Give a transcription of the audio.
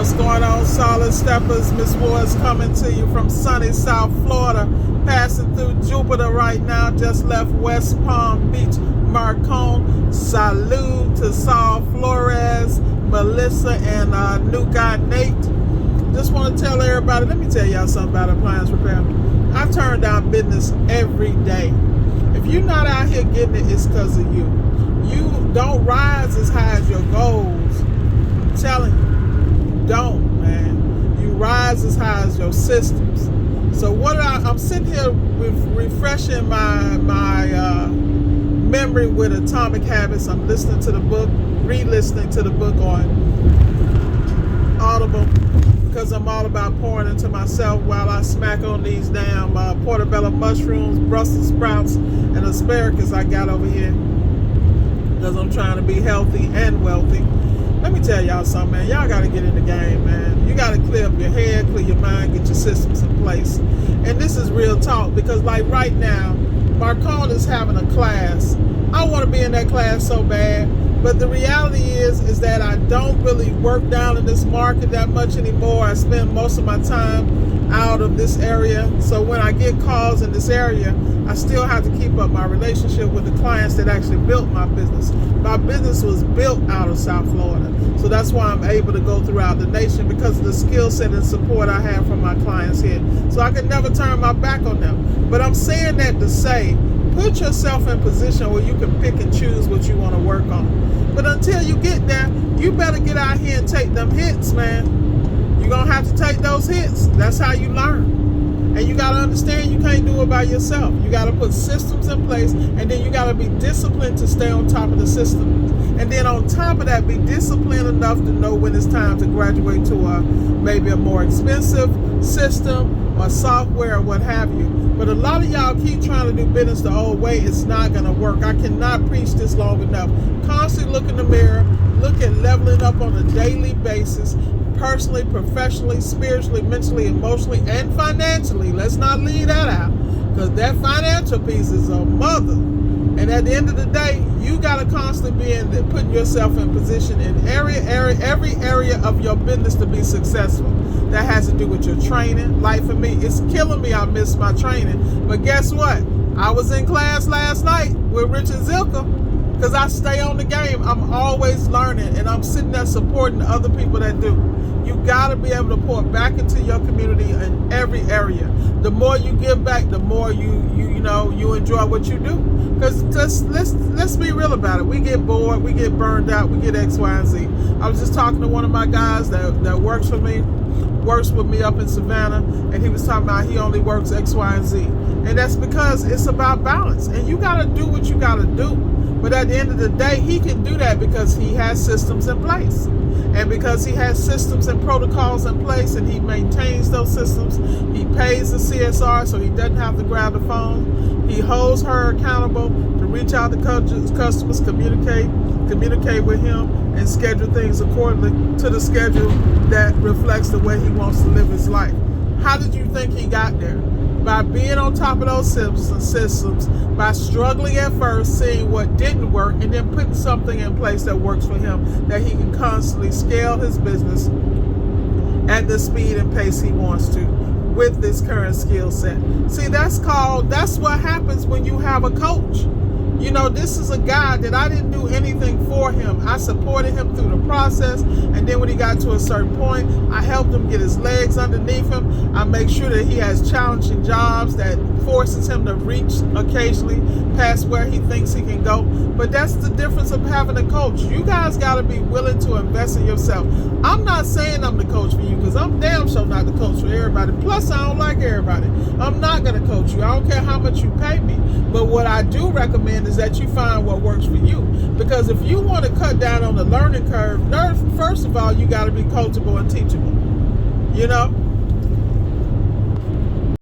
What's going on, Solid Steppers? Miss Ward's coming to you from sunny South Florida, passing through Jupiter right now. Just left West Palm Beach, Marcone. Salute to Saul Flores, Melissa, and new guy Nate. Just want to tell everybody, let me tell y'all something about appliance repair. I turn down business every day. If you're not out here getting it, it's because of you. You don't rise as high as your goals. I'm telling you, don't, man. You rise as high as your systems. So I'm sitting here refreshing my memory with Atomic Habits. I'm listening to the book, re-listening to the book on Audible, because I'm all about pouring into myself while I smack on these damn portobello mushrooms, Brussels sprouts, and asparagus I got over here, because I'm trying to be healthy and wealthy. Let me tell y'all something, man. Y'all got to get in the game, man. You got to clear up your head, clear your mind, get your systems in place. And this is real talk, because like right now, Marcone is having a class. I want to be in that class so bad. But the reality is that I don't really work down in this market that much anymore. I spend most of my time out of this area. So when I get calls in this area, I still have to keep up my relationship with the clients that actually built my business. My business was built out of South Florida. So that's why I'm able to go throughout the nation, because of the skill set and support I have from my clients here. So I can never turn my back on them. But I'm saying that to say, put yourself in position where you can pick and choose what you want to work on. But until you get there, you better get out here and take them hits, man. You're going to have to take those hits. That's how you learn. And you got to understand you can't do it by yourself. You got to put systems in place, and then you got to be disciplined to stay on top of the system. And then on top of that, be disciplined enough to know when it's time to graduate to maybe a more expensive system or software or what have you. But a lot of y'all keep trying to do business the old way. It's not going to work. I cannot preach this long enough. Constantly look in the mirror, look at leveling up on a daily basis, personally, professionally, spiritually, mentally, emotionally, and financially. Let's not leave that out, because that financial piece is a mother. And at the end of the day, you got to constantly be putting yourself in position in every area of your business to be successful. That has to do with your training. Like for me, it's killing me I missed my training. But guess what? I was in class last night with Richard Zilka, because I stay on the game. I'm always learning, and I'm sitting there supporting the other people that do. You got to be able to pour back into your community in every area. The more you give back, the more you enjoy what you do. Because let's be real about it. We get bored, we get burned out, we get X, Y, and Z. I was just talking to one of my guys that works with me up in Savannah, and he was talking about he only works X, Y, and Z. And that's because it's about balance. And you got to do what you got to do. But at the end of the day, he can do that because he has systems in place. And because he has systems and protocols in place, and he maintains those systems, he pays the CSR so he doesn't have to grab the phone. He holds her accountable to reach out to customers, communicate with him, and schedule things accordingly to the schedule that reflects the way he wants to live his life. How did you think he got there? By being on top of those systems, by struggling at first, seeing what didn't work, and then putting something in place that works for him, that he can constantly scale his business at the speed and pace he wants to with this current skill set. See, that's what happens when you have a coach. You know, this is a guy that I didn't do anything for him. I supported him through the process, and then when he got to a certain point, I helped him get his legs underneath him. I make sure that he has challenging jobs that forces him to reach occasionally past where he thinks he can go. But that's the difference of having a coach. You guys got to be willing to invest in yourself. I'm not saying I'm the coach for you, because I'm damn sure not the coach for everybody. Plus, I don't like everybody. I'm not going to coach you. I don't care how much you pay me. But what I do recommend is that you find what works for you. Because if you want to cut down on the learning curve, first of all, you got to be coachable and teachable. You know?